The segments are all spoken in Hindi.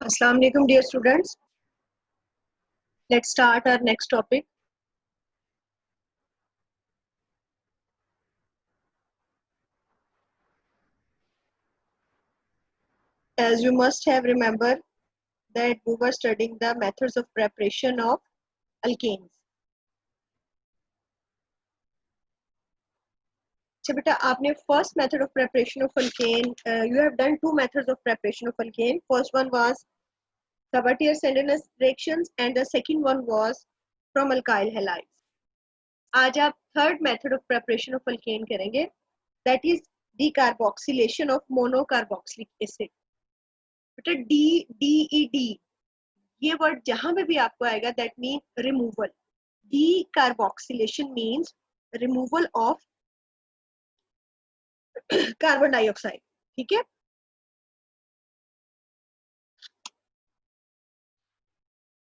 Assalamu alaikum, dear students. Let's start our next topic. As you must have remembered that we were studying the methods of preparation of alkanes. So, beta, आपने first method of preparation of alkane. You have done two methods of preparation of alkane. First one was Sabatier Sandinus reactions, and the second one was from alkyl halides. आज आप third method of preparation of alkane करेंगे. That is decarboxylation of monocarboxylic acid. बेटा DED ये वर्ड जहां पे भी आपको आएगा that mean removal. Decarboxylation means removal of carbon dioxide. ठीक है.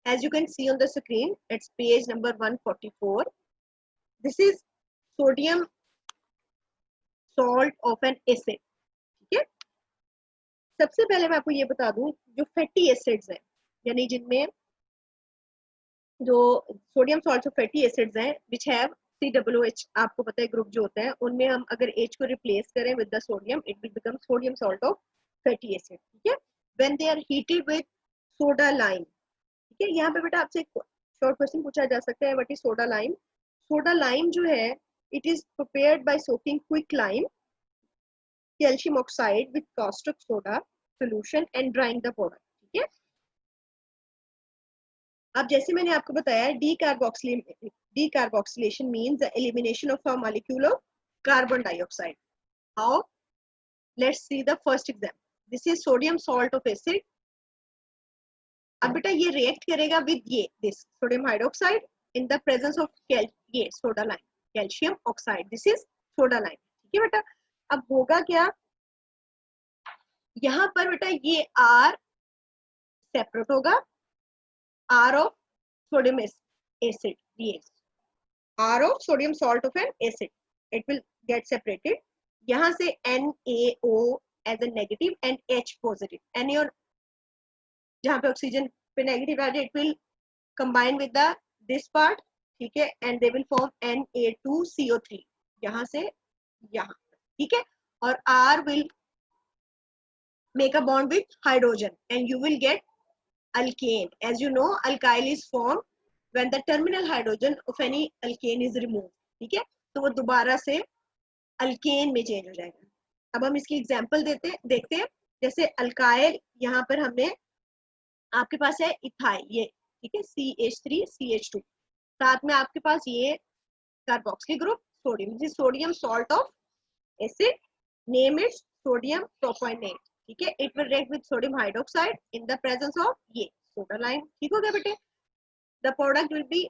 As you can see on the screen, it's page number 144. This is sodium salt of an acid. ठीक है. सबसे पहले मैं आपको ये बता दूं जो फैटी एसिड्स हैं यानी जिनमें जो sodium salt of fatty acids हैं विच हैव COOH, आपको पता है ग्रुप जो होता है उनमें हम अगर H को रिप्लेस करें with the sodium it will become sodium salt of fatty acid. ठीक है. When they are heated with soda lime. ठीक है. यहाँ पे बेटा आपसे एक शॉर्ट क्वेश्चन पूछा जा सकता है what is soda lime. Soda lime जो है it is prepared by soaking quick lime calcium oxide with caustic soda solution and drawing the product. ठीक है. अब जैसे मैंने आपको बताया decarboxylation means the elimination of a molecule of carbon dioxide. How? Let's see the first example. This is sodium salt of acid. अब बेटा ये रिएक्ट करेगा विद ये this sodium hydroxide in the presence of ये soda lime calcium oxide. This is soda lime. ठीक है बेटा. अब होगा क्या यहाँ पर बेटा ये R सेपरेट होगा R of sodium acid, yes. R of sodium salt of an acid, it will get separated. यहाँ से NaO as a negative and H positive. Na और जहाँ पे ऑक्सीजन पे नेगेटिव आ जाए it will combine with the this part. ठीक है. And they will form Na2CO3 यहाँ से यहाँ. ठीक है. और R will make a bond with hydrogen and you will get alkane. As you know, alkyl is formed when the terminal hydrogen of any alkane is removed. ठीक है. तो वो दोबारा से alkane में चेंज हो जाएगा. अब हम इसकी एग्जांपल देखते हैं. जैसे alkyl यहाँ पर हमने आपके पास है इथाइल ये. ठीक है. CH3CH2 साथ में आपके पास ये carboxyl group sodium. This sodium salt of acid. Name it sodium propionate. ठीक है. It will react with sodium hydroxide in the presence of ये सोडा लाइम. ठीक हो गया बेटे. The product will be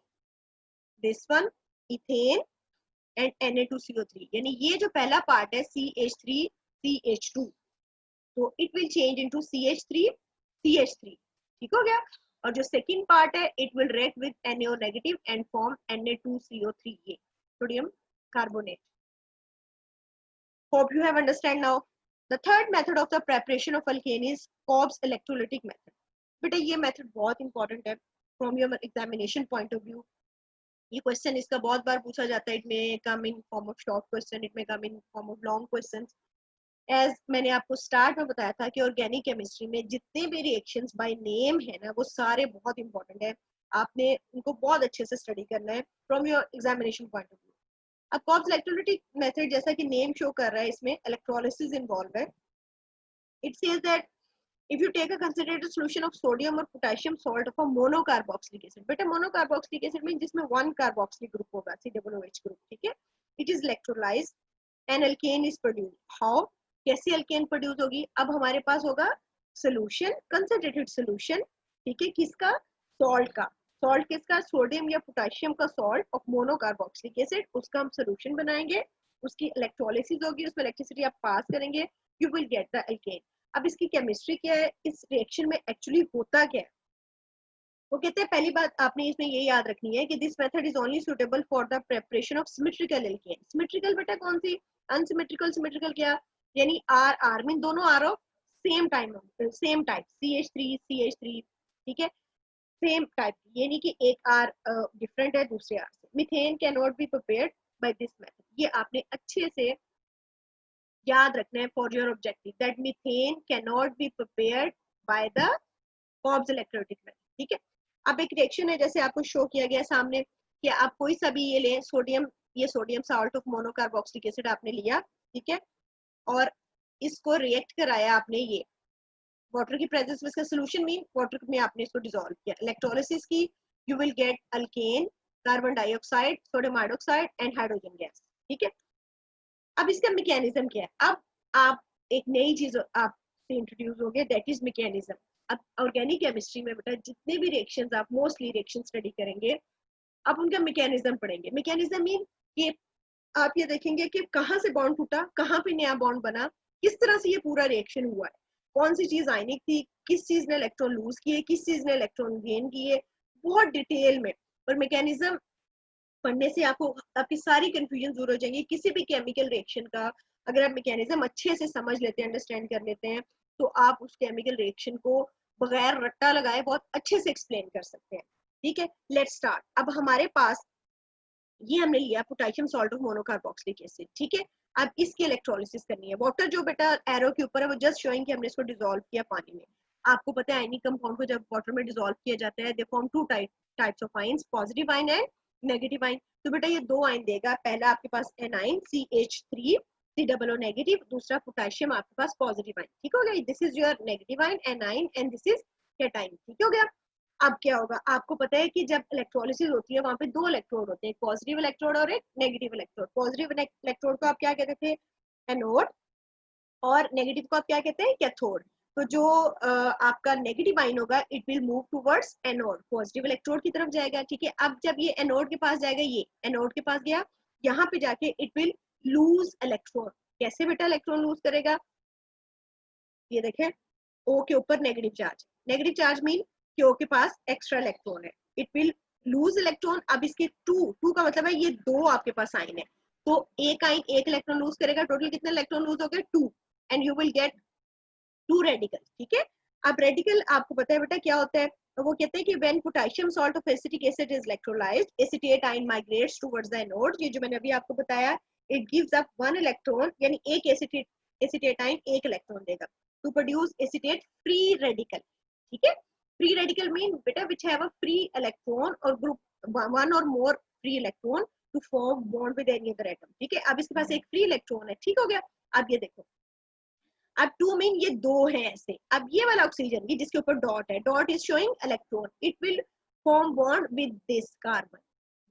this one ethane and Na2CO3. यानी ये जो पहला पार्ट है CH3CH2 तो it will change into CH3CH3. ठीक हो गया. और जो सेकंड पार्ट है it will react with NaO negative and form Na2CO3 ये sodium carbonate. Hope you have understand now. The third method of the preparation of alkane is Cobb's electrolytic method. बेटा ये method बहुत important है from your examination point of view. ये question इसका बहुत बार पूछा जाता है. It may come in form of short question, it may come in form of long questions. As मैंने आपको start में बताया था कि organic chemistry में जितने भी reactions by name है ना वो सारे बहुत important है. आपने उनको बहुत अच्छे से study करना है from your examination point of view. अब Cobb's electrolytic method जैसा कि नेम शो कर रहा है इसमें इलेक्ट्रोलिसिस इन्वॉल्व है. It says that if you take a concentrated solution of sodium or potassium salt of a monocarboxylic acid. बेटा monocarboxylic acid में जिसमें one carboxylic group होगा COOH group. ठीक है. it is electrolyzed and alkane is produced. how? कैसे alkane produce होगी. अब हमारे पास होगा solution concentrated solution. ठीक है. किसका? salt का. सॉल्ट किसका? सोडियम या पोटेशियम का सॉल्ट ऑफ मोनोकार्बोक्सिलिक एसिड. उसका हम सॉल्यूशन बनाएंगे. उसकी इलेक्ट्रोलिसिस होगी. उसमें इलेक्ट्रिसिटी आप पास करेंगे. You will get the alkene. अब इसकी केमिस्ट्री क्या है. इस रिएक्शन में एक्चुअली होता क्या है वो कहते हैं. पहली बात आपने इसमें ये याद रखनी है कि this method is only suitable for the preparation of symmetrical alkane. Symmetrical बेटा कौन सी? अनसिमेट्रिकल. सिमेट्रिकल क्या? यानी आर मीन दोनों R of same type CH3 ठीक है, सेम टाइप, ये नहीं कि एक आर डिफरेंट है दूसरे आर से। Methane can not be prepared by this method, ये आपने अच्छे से याद रखना है for your objective, that methane can not be prepared by the Cobbs electrolytic method, ठीक है। अब एक रिएक्शन है जैसे आपको शो किया गया सामने कि आप कोई सा भी ये लें, सोडियम, ये sodium salt of monocarboxylic acid आपने लिया, ठीक है, और इसको रिएक्ट कराया आपने ये वाटर की प्रेजेंस में, इसका सोल्यूशन मीन वाटर में आपने इसको डिसॉल्व किया, इलेक्ट्रोलिसिस की, you will get alkane, carbon dioxide, sodium hydroxide and hydrogen gas, ठीक है। अब इसका मैकेनिज्म क्या है, अब आप एक नई चीज आपसे इंट्रोड्यूस हो गए, दैट इज मैकेनिज्म। अब ऑर्गेनिक केमिस्ट्री में बेटा जितने भी रिएक्शंस आप मोस्टली रिएक्शन स्टडी करेंगे, आप उनका मैकेनिज्म पढ़ेंगे। मैकेनिज्म मीन कि आप ये देखेंगे कि कहाँ से बॉन्ड टूटा, कहाँ पे नया बॉन्ड बना, किस तरह से ये पूरा रिएक्शन हुआ है, कौन सी चीज आयनिक थी, किस चीज ने इलेक्ट्रॉन लूज किए, किस चीज ने इलेक्ट्रॉन गेन किए, बहुत डिटेल में। और मैकेनिज्म पढ़ने से आपको आपकी सारी कंफ्यूजन दूर हो जाएंगी किसी भी केमिकल रिएक्शन का। अगर आप मैकेनिज्म अच्छे से समझ लेते हैं, अंडरस्टैंड कर लेते हैं, तो आप उस केमिकल रिएक्शन को बगैर रट्टा लगाए बहुत अच्छे से एक्सप्लेन कर सकते हैं, ठीक है। Let's start. अब हमारे पास ये हमने लिया potassium salt of monocarboxylic acid, ठीक है। अब इसकी इलेक्ट्रोलिसिस करनी है। वाटर जो बेटा एरो के ऊपर है वो जस्ट शोइंग कि हमने इसको डिसॉल्व किया पानी में। आपको पता है आयनिक कंपाउंड को जब वाटर में डिसॉल्व किया जाता है, they form two types of ions, positive ion and negative ion. तो बेटा ये दो आयन देगा, पहला आपके पास एनाइन CH3 COO नेगेटिव, दूसरा पोटेशियम आपके पास पॉजिटिव आयन, ठीक हो गया। This is your negative ion A9 and this is cation, ठीक हो गया। अब क्या होगा, आपको पता है कि जब इलेक्ट्रोलिसिस होती है वहां पे दो इलेक्ट्रोड होते हैं, एक पॉजिटिव इलेक्ट्रोड और एक नेगेटिव इलेक्ट्रोड। पॉजिटिव इलेक्ट्रोड को आप क्या कहते थे, एनोड, और नेगेटिव को आप क्या कहते हैं, कैथोड। तो जो आपका नेगेटिव आयन होगा it will move towards anode, positive electrode की तरफ जाएगा, ठीक है। अब जब ये एनोड के पास जाएगा, ये एनोड के पास गया, यहाँ पे जाके इट विल लूज इलेक्ट्रॉन। कैसे बेटा इलेक्ट्रॉन लूज करेगा, ये देखें, ओ के ऊपर नेगेटिव चार्ज मीन कि ओ के पास एक्स्ट्रा इलेक्ट्रॉन है, इट विल लूज इलेक्ट्रॉन। अब इसके टू का मतलब है ये दो आपके पास आयन है, तो एक आयन एक इलेक्ट्रॉन लूज करेगा, टोटल कितने इलेक्ट्रॉन लूज हो गए, 2, and you will get 2 radical, ठीक है। अब रेडिकल आपको पता है बेटा क्या होता है, तो वो कहते हैं कि when potassium salt of acetic acid is electrolysed, acetate ion migrates towards the anode, ये जो मैंने अभी आपको बताया, इट गिव्स अप 1 इलेक्ट्रॉन, यानी एक एसिटेट आयन एक इलेक्ट्रॉन देगा to produce acetate free radical, ठीक है। फ्री रेडिकल मीन बेटा which have a free electron और group one or more free electron to form bond with any other atom, ठीक है। अब इसके पास एक फ्री इलेक्ट्रॉन है, ठीक हो गया। अब ये देखो, अब 2 मीन ये दो है ऐसे। अब ये वाला ऑक्सीजन, ये जिसके ऊपर डॉट है, dot is showing electron, it will form bond with this carbon,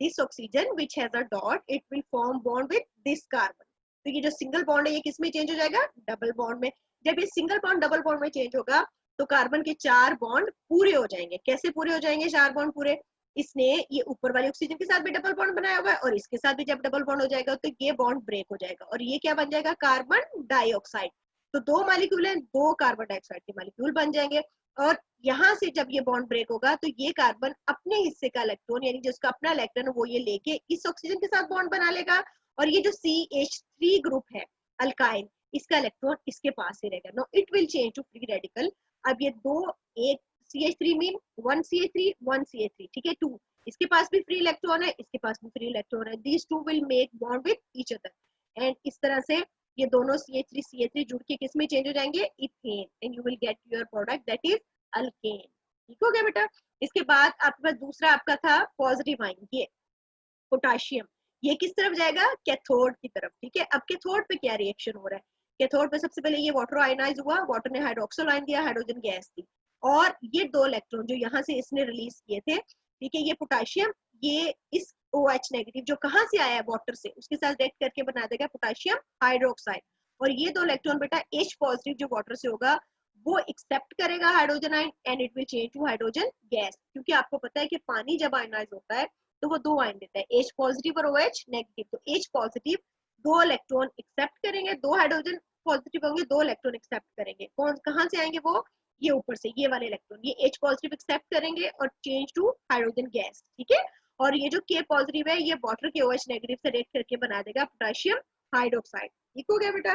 this oxygen which has a dot, it will form bond with this carbon. तो ये जो सिंगल बॉन्ड है ये किस में चेंज हो जाएगा, डबल बॉन्ड में। जब ये सिंगल बॉन्ड डबल बॉन्ड में चेंज होगा तो कार्बन के 4 बॉन्ड पूरे हो जाएंगे। कैसे पूरे हो जाएंगे 4 बॉन्ड पूरे, इसने ये ऊपर वाले ऑक्सीजन के साथ भी डबल बॉन्ड बनाया हुआ है और इसके साथ भी जब डबल बॉन्ड हो जाएगा तो ये बॉन्ड ब्रेक हो जाएगा और ये क्या बन जाएगा, कार्बन डाइऑक्साइड। तो दो मॉलिक्यूल हैं, दो कार्बन डाइऑक्साइड के मॉलिक्यूल बन जाएंगे। और यहाँ से जब ये बॉन्ड ब्रेक होगा तो ये कार्बन अपने हिस्से का इलेक्ट्रॉन, यानी जिसका अपना इलेक्ट्रॉन वो ये लेके इस ऑक्सीजन के साथ बॉन्ड बना लेगा, और ये जो CH3 ग्रुप है अल्काइल, इसका इलेक्ट्रॉन इसके पास ही रहेगा। No it will change to free radical. अब ये दो, एक CH3 मीन 1 CH3 1 CH3, ठीक है, 2, इसके पास भी फ्री इलेक्ट्रॉन है, इसके पास भी फ्री इलेक्ट्रॉन है, these two will make bond with each other, and इस तरह से ये दोनों CH3 जुड़ के किस में चेंज हो जाएंगे, ethane, and you will get your product that is alkane, ठीक हो गया बेटा। इसके बाद आपके पास दूसरा आपका था पॉजिटिव आयन, ये पोटाशियम, ये किस तरफ जाएगा, कैथोड की तरफ, ठीक है। अब कैथोड पे क्या रिएक्शन हो रहा है, कैथोड पे सबसे पहले ये वाटर आयनाइज हुआ, वाटर ने हाइड्रोक्सिल आयन दिया, हाइड्रोजन गैस दी, और ये दो इलेक्ट्रॉन जो यहाँ से इसने रिलीज किए थे, ठीक है, ये पोटाशियम, ये इस OH नेगेटिव जो कहाँ से आया है, वाटर से, उसके साथ रिएक्ट करके बना देगा पोटाशियम हाइड्रोक्साइड। और ये दो इलेक्ट्रॉन बेटा H पॉजिटिव जो वाटर से होगा वो एक्सेप्ट करेगा hydrogen ion and it will change to hydrogen gas, क्योंकि आपको पता है कि पानी जब आयनाइज होता है तो वो दो आयन देता है, H पॉजिटिव और OH नेगेटिव। तो H पॉजिटिव दो इलेक्ट्रॉन एक्सेप्ट करेंगे, दो हाइड्रोजन पॉजिटिव होंगे, दो इलेक्ट्रॉन एक्सेप्ट करेंगे, कौन कहाँ से आएंगे वो, ये ऊपर से, ये वाले इलेक्ट्रॉन, ये H पॉजिटिव एक्सेप्ट करेंगे और चेंज टू हाइड्रोजन गैस, ठीक है। और ये जो K पॉजिटिव है ये वाटर के OH नेगेटिव से रिएक्ट करके बना देगा पोटेशियम हाइड्रोक्साइड, ठीक हो गया बेटा।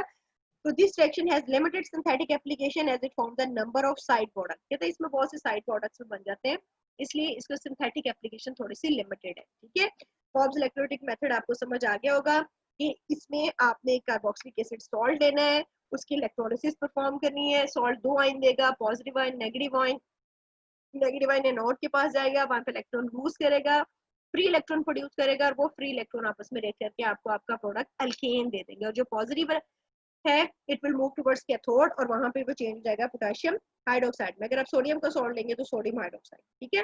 तो this reaction has limited synthetic application as it forms the number of side product, कहते हैं इसमें बहुत से साइड प्रोडक्ट्स बन जाते हैं, इसलिए इसका सिंथेटिक एप्लीकेशन थोड़ी सी लिमिटेड है। ठीक है, फॉर्ब्स इलेक्ट्रोलिटिक मेथड आपको समझ आ गया होगा कि इसमें आपने कार्बोक्सिलिक एसिड सॉल्ट लेना है, उसकी इलेक्ट्रोलिसिस परफॉर्म करनी है, सॉल्ट दो आयन देगा, positive ion negative ion anode के पास जाएगा, वहां पे इलेक्ट्रॉन लूज करेगा, फ्री इलेक्ट्रॉन प्रोड्यूस करेगा, और वो फ्री इलेक्ट्रॉन आपस में रेट करके आपको आपका प्रोडक्ट अल्केन दे देंगे, और जो पॉजिटिव है it will move towards cathode, और वहां पे वो चेंज हो जाएगा पोटेशियम हाइड्रोक्साइड में। अगर आप सोडियम का सॉल्ट लेंगे तो सोडियम हाइड्रोक्साइड। ठीक है,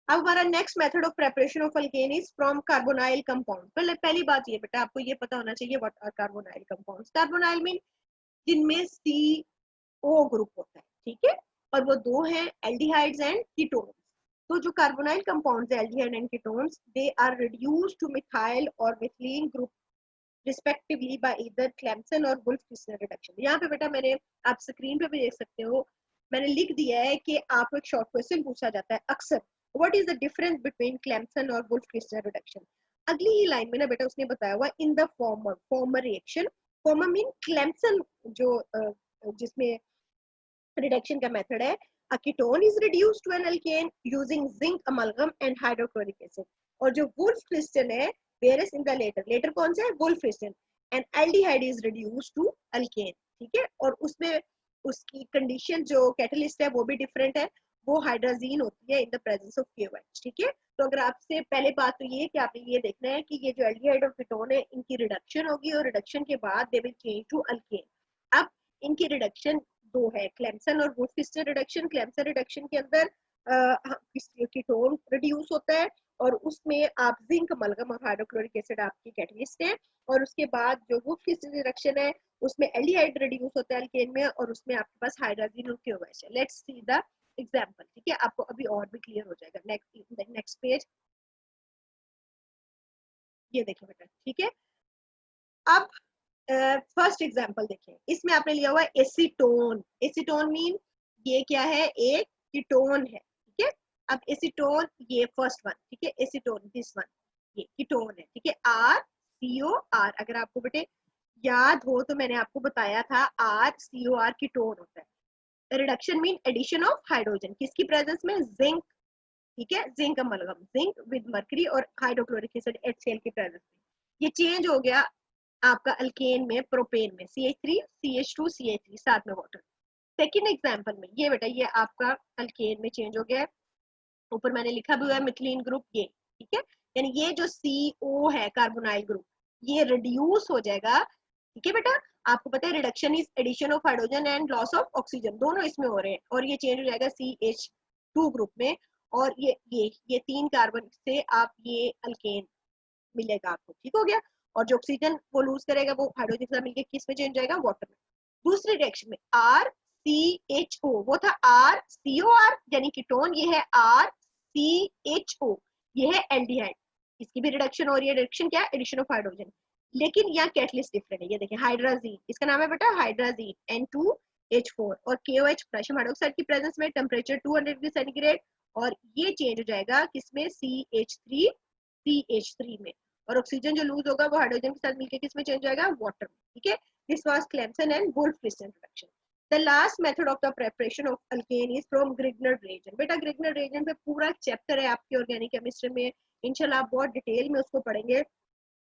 अब हमारा next method of preparation of alkane is from carbonyl compound. पहली बात ये बेटा आपको ये पता होना चाहिए what are carbonyl compounds. Carbonyl mean जिनमें CO ग्रुप होता है, ठीक है, और वो दो हैं, एल्डिहाइड्स एंड कीटोन्स। तो जो कार्बोनाइल कंपाउंड्स है aldehyde and ketones, they are reduced to methyl और methylene group respectively by either Clemmensen और वुल्फ-क्रिस्टल रिडक्शन। यहाँ पे बेटा मैंने, आप स्क्रीन पे भी देख सकते हो, मैंने लिख दिया है कि आपको एक शॉर्ट क्वेश्चन पूछा जाता है अक्सर, what is the difference between Clemson और वुल्फ-क्रिस्टल रिडक्शन। अगली ही लाइन में ना बेटा उसने बताया हुआ in the former reaction, farmer mean Clemson जो जिसमें रिडक्शन का मेथड है, a ketone is reduced to an alkane using zinc amalgam and hydrochloric acid, और जो वुल्फ क्रिस्टल है, whereas in the later कौन सा है, wolf crystal, and aldehyde is reduced to alkane। ठीक है, और उसमें उसकी कंडीशन जो कैटलिस्ट है वो भी डिफरेंट है, वो हाइड्राजीन होती है इन द प्रेजेंस ऑफ KOH। ठीक है, तो अगर आपसे पहले बात तो ये कि आपने ये देखना है कि ये जो एल्डिहाइड और कीटोन है इनकी रिडक्शन होगी, और रिडक्शन के बाद they will change to alkane. अब इनकी रिडक्शन दो है, क्लेम्सन और वुल्फ-क्रिस्टल रिडक्शन। क्लेम्सन रिडक्शन के अंदर कीटोन रिड्यूस होता है, और उसमें आप जिंक अमलगम और हाइड्रोक्लोरिक एसिड आपकी कैटलिस्ट है, और उसके बाद जो वुल्फ-क्रिस्टल रिडक्शन है उसमें एल्डिहाइड रिड्यूस होता है अल्केन में, और उसमें आपके पास हाइड्रोजन और KOH है। Let's see the example. ठीक है, आपको अभी और भी क्लियर हो जाएगा। नेक्स्ट पेज, ये देखिए बेटा। ठीक है, अब फर्स्ट एग्जांपल देखें, इसमें आपने लिया हुआ है एसीटोन। एसीटोन मीन ये क्या है, एक कीटोन है। ठीक है, अब एसीटोन ये फर्स्ट वन, ठीक है, एसीटोन दिस वन ये कीटोन है। ठीक है, RCOR, अगर आपको बेटे याद हो तो मैंने आपको बताया था RCOR कीटोन होता है। Reduction mean addition of hydrogen, किसकी प्रेजेंस में, जिंक। ठीक है, zinc amalgam, zinc with mercury और हाइड्रोक्लोरिक एसिड HCl की प्रेजेंस में, ये चेंज हो गया आपका अल्केन में, प्रोपेन में, CH3 CH2 CH3 साथ में वाटर। सेकेंड एग्जांपल में ये बेटा ये आपका अल्केन में चेंज हो गया है, ऊपर मैंने लिखा भी हुआ है मिथिलीन ग्रुप ये। ठीक है, यानी ये जो CO है कार्बोनाइल ग्रुप, ये रिड्यूस हो जाएगा। ठीक है बेटा, आपको पता है reduction is addition of hydrogen and loss of oxygen, दोनों इसमें हो रहे हैं, और ये चेंज हो जाएगा CH2 ग्रुप में, और ये 3 कार्बन से आप ये अल्केन मिलेगा आपको। ठीक हो गया, और जो ऑक्सीजन वो लूज करेगा वो हाइड्रोजन के साथ मिलकर किस में चेंज जाएगा, वाटर में। दूसरी रिएक्शन में RCHO, वो था RCOR यानी कीटोन, ये है RCHO, ये है एल्डिहाइड, इसकी भी रिडक्शन हो रही है। रिडक्शन क्या है, एडिशन ऑफ हाइड्रोजन, लेकिन यहाँ कैटलिस्ट डिफरेंट है। ये देखें हाइड्राजीन, इसका नाम है बेटा हाइड्राजीन N2H4, और KOH पोटेशियम हाइड्रोक्साइड की प्रेजेंस में टेम्परेचर 200 डिग्री सेंटीग्रेड, और ये चेंज हो जाएगा किसमें, CH3 में, और ऑक्सीजन जो लूज होगा वो हाइड्रोजन के साथ मिलकर किसमें चेंज जाएगा, वाटर में। ठीक है, this was Clemmensen and Wolff Kishner reduction. The last method of the preparation of alkane is from Grignard reagent. बेटा ग्रिग्नर रिएजेंट पे पूरा चैप्टर है आपके ऑर्गेनिक केमिस्ट्री में, इंशाल्लाह आप बहुत डिटेल में उसको पढ़ेंगे,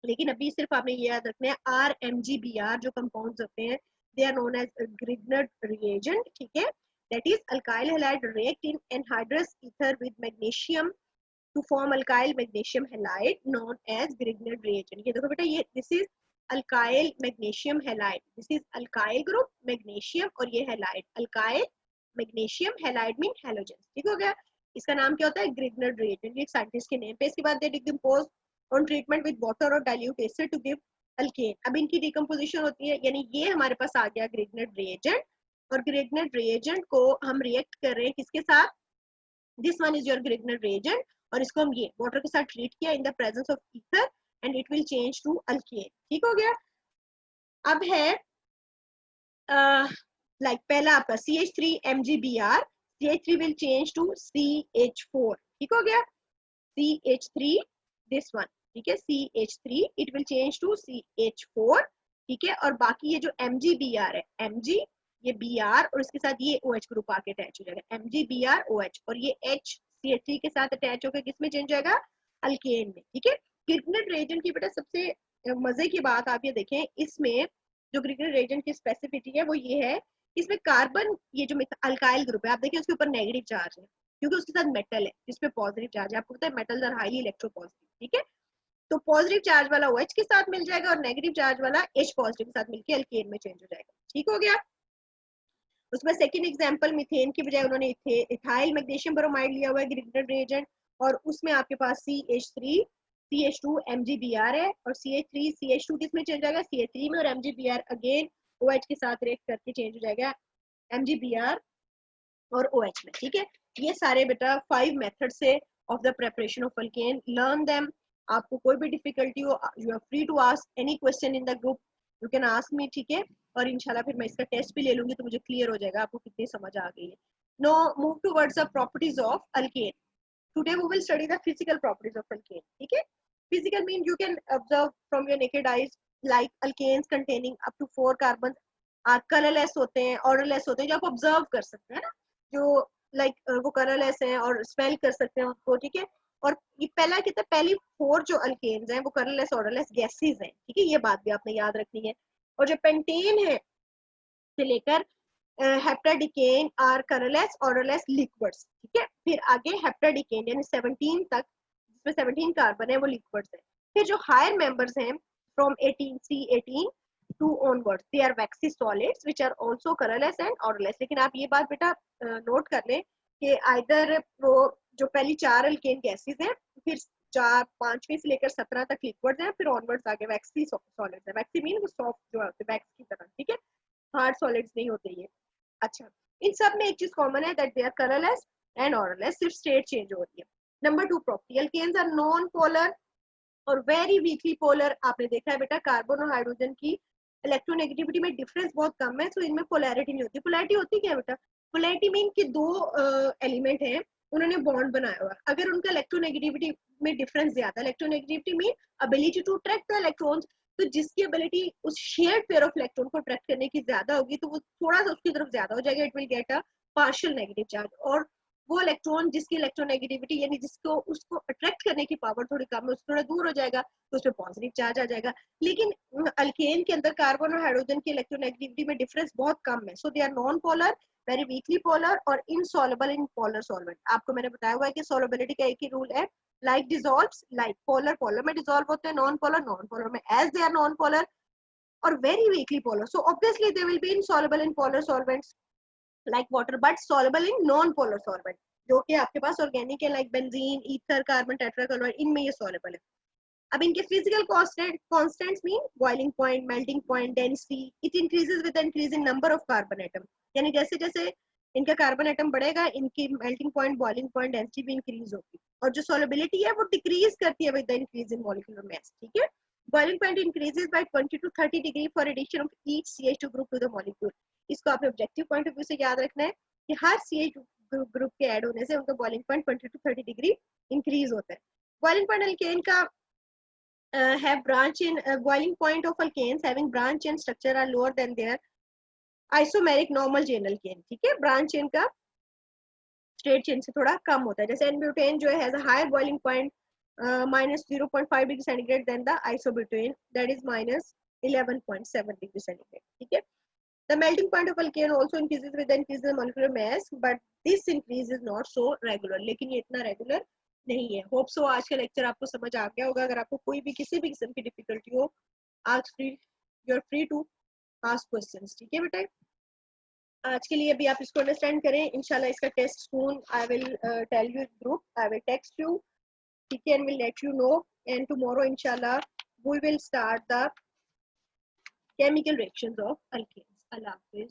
लेकिन अभी सिर्फ आपने ये याद रखना है RMGBR जो कंपाउंड्स होते हैं, they are known as Grignard reagent. ठीक है, that is alkyl halide react in anhydrous ether with magnesium to form alkyl magnesium halide known as Grignard reagent। ये देखो बेटा, ये this is alkyl magnesium halide, this is alkyl group magnesium, और ये halide, alkyl magnesium halide mean halogens। ठीक हो गया, इसका नाम क्या होता है, Grignard reagent, ये एक साइंटिस्ट के नेम पे। इसके बाद they decompose on treatment with water or dilute acid to give alkane। अब इनकी डिकम्पोजिशन होती है, यानी ये हमारे पास आ गया Grignard reagent, और Grignard reagent को हम रिएक्ट कर रहे हैं किसके साथ, this one is your Grignard reagent, और इसको हम ये वाटर के साथ ट्रीट किया in the presence of ether, and it will change to alkane. ठीक हो गया, अब है लाइक पहला आपका CH3MgBr, CH3 will change to CH4। ठीक हो गया, CH3 दिस वन, ठीक है, CH3 it will change to CH4, ठीक है। और बाकी ये जो MgBr है, Mg ये Br और इसके साथ ये OH ग्रुप आके अटैच हो जाएगा, MgBr OH, और ये H CH3 के साथ अटैच होकर किस में चेंज हो जाएगा, अल्केन में। ठीक है। क्रिगनेट रिएजेंट की बेटा सबसे मजे की बात आप ये देखें, इसमें जो क्रिगनेट रिएजेंट की स्पेसिफिसिटी है वो ये है, इसमें कार्बन ये जो अल्काइल ग्रुप है आप देखिए उसके ऊपर नेगेटिव चार्ज है क्योंकि उसके साथ मेटल है जिसपे पॉजिटिव चार्ज है। आपको पता है मेटल्स आर हाईली इलेक्ट्रोपॉजिटिव। ठीक है। तो पॉजिटिव चार्ज वाला OH के साथ मिल जाएगा और नेगेटिव चार्ज वाला H पॉजिटिव के साथ मिलकर अल्केन में चेंज हो जाएगा। ठीक हो गया। उसमें सेकंड एग्जांपल मीथेन की बजाय उन्होंने इथाइल मैग्नीशियम ब्रोमाइड लिया हुआ है ग्रिगनेट रिएजेंट, और उसमें आपके पास CH3 CH2 MgBr है, और CH3 CH2 किस में चेंज हो जाएगा, CH3 में, और MgBr अगेन OH के साथ रिएक्ट करके चेंज हो जाएगा MgBr और OH में। ठीक है। ये सारे बेटा 5 मेथड से of the preparation of alkane, learn them. आपको कोई भी डिफिकल्टी हो, you are free to ask any question in the group, you can ask me. ठीक है। और इंशाल्लाह फिर मैं इसका टेस्ट भी ले लूंगी तो मुझे क्लियर हो जाएगा आपको कितनी समझ आ गई है। No move towards the properties of alkane. Today we will study the physical properties of alkane. ठीक है। Physical mean you can observe from your naked eyes like alkanes containing up to 4 carbon are colourless होते हैं, ऑर्डरलेस होते हैं, जो आप ऑब्जर्व कर सकते हैं ना, जो लाइक वो कलरलेस हैं और स्मेल कर सकते हैं उसको। ठीक है। और ये पहला कहता है पहली 4 जो अल्केन्स हैं वो कलरलेस ऑर्डरलेस गैसेस हैं। ठीक है। ये बात भी आपने याद रखनी है। और जो पेंटेन है से लेकर हेप्टाडिकेन आर कलरलेस ऑर्डरलेस लिक्विड्स। ठीक है। फिर आगे हेप्टाडिकेन यानी 17 तक, जिसमें 17 कार्बन है, वो लिक्विड्स है। फिर जो हायर मेंबर्स हैं from 18 C18 to onwards they are waxy solids which are also colorless and odorless। लेकिन आप ये बात बेटा नोट कर लें कि आइदर वो जो पहली 4 अल्केन गैसेस हैं, फिर 4 5वीं से लेकर 17 तक लिक्विड्स हैं, फिर ऑनवर्ड्स आगे वैक्सी सॉलिड्स है। वैक्सी मीन वो सॉफ्ट जो होते हैं वैक्स की तरह। ठीक है। हार्ड सॉलिड्स नहीं होते ये। अच्छा, इन सब में एक चीज कॉमन है that they are colourless and odourless, सिर्फ स्टेट चेंज हो रही है। Number 2 property, alkanes are non polar और वेरी वीकली पोलर। आपने देखा है बेटा कार्बन और हाइड्रोजन की इलेक्ट्रोनेगेटिविटी में डिफरेंस बहुत कम है, तो इनमें पोलैरिटी नहीं होती। पोलैरिटी होती क्या है बेटा, पोलैरिटी मीन कि दो एलिमेंट हैं, उन्होंने बॉन्ड बनाया हुआ, अगर उनका इलेक्ट्रोनेगेटिविटी में डिफरेंस ज्यादा, electronegativity mean ability to attract the electrons, तो जिसकी एबिलिटी उस शेयर्ड पेयर ऑफ इलेक्ट्रॉन को अट्रैक्ट करने की ज्यादा होगी तो वो थोड़ा सा उसकी तरफ ज्यादा हो जाएगा, it will get a partial negative charge. और वो इलेक्ट्रॉन जिसकी इलेक्ट्रोनेगेटिविटी यानी जिसको उसको अट्रैक्ट करने की पावर थोड़ी कम है, उससे थोड़ा दूर हो जाएगा तो उसमें पॉजिटिव चार्ज आ जाएगा। लेकिन अल्केन के अंदर कार्बन और हाइड्रोजन की इलेक्ट्रोनेगेटिविटी में डिफरेंस बहुत कम है, so they are non polar, very weakly polar और इनसॉल्युबल इन पोलर सॉल्वेंट। आपको मैंने बताया हुआ है कि सॉल्युबिलिटी का एक ही रूल है, like dissolves like, polar polar में डिसॉल्व होते हैं, नॉन पोलर में, as they are non polar और very weakly polar, so obviously they will be insoluble in polar solvents like water, but soluble in non polar solvent जो कि आपके पास ऑर्गेनिक है, like benzene, ether, carbon tetrachloride, इनमें ये सॉल्युबल है। अब इनके physical constants mean boiling point, melting point, density, it increases with the increase in number of carbon atom, यानी जैसे जैसे इनका कार्बन एटम बढ़ेगा इनकी melting point, boiling point, density भी इंक्रीज होगी। और जो सॉल्युबिलिटी है वो डिक्रीज करती है with the increase in molecular mass. ठीक है। Boiling point increases by 20 to 30 degree for addition of each CH2 group to the molecule. इसको आपने ऑब्जेक्टिव पॉइंट ऑफ व्यू से याद रखना है कि हर CH2 ग्रुप के ऐड होने से उनका boiling point 20 to 30 degree increase होता है। बॉइलिंग पॉइंट अल्केन का have branch in boiling point of alkanes having branch and structure are lower than their isomeric normal chain alkane। ठीक है। ब्रांच चेन का स्ट्रेट चेन से थोड़ा कम होता है, जैसे एन-ब्यूटेन जो है higher boiling point -0.5 degree centigrade than the isobutane that is -11.7 degree centigrade. ठीक है। The melting point of alkane also increases with the increase in molecular mass, but this increase is not so regular। लेकिन ये इतना रेगुलर नहीं है। होप सो आज का लेक्चर आपको समझ आ गया होगा। अगर आपको कोई भी किसी भी किस्म की डिफिकल्टी हो, आज you are free to ask questions. ठीक है बेटा, आज के लिए अभी आप इसको अंडरस्टैंड करें। इंशाल्लाह इसका test soon I will tell you group, I will text you, ठीक है, and will let you know. And tomorrow इंशाल्लाह we will start the chemical reactions of alkanes। Allah Hafiz।